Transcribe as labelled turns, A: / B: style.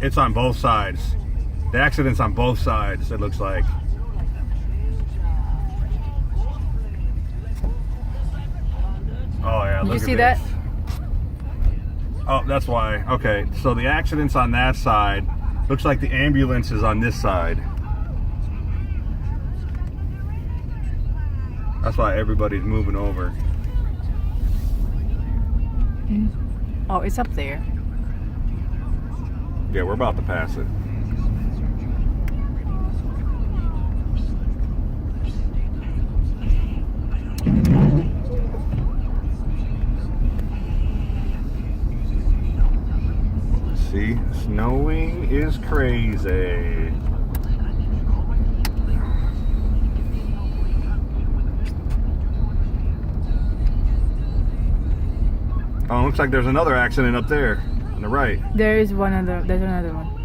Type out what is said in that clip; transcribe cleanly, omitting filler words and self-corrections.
A: It's on both sides. The accident's on both sides, it looks like. Oh yeah,
B: Did
A: look
B: you
A: at
B: see
A: this.
B: that?
A: Oh, that's why. Okay, so the accident's on that side. Looks like the ambulance is on this side. That's why everybody's moving over.
B: Oh, it's up there.
A: Yeah, we're about to pass it. See, snowing is crazy. Oh, looks like there's another accident up there on the right.
B: There is one other. There's another one.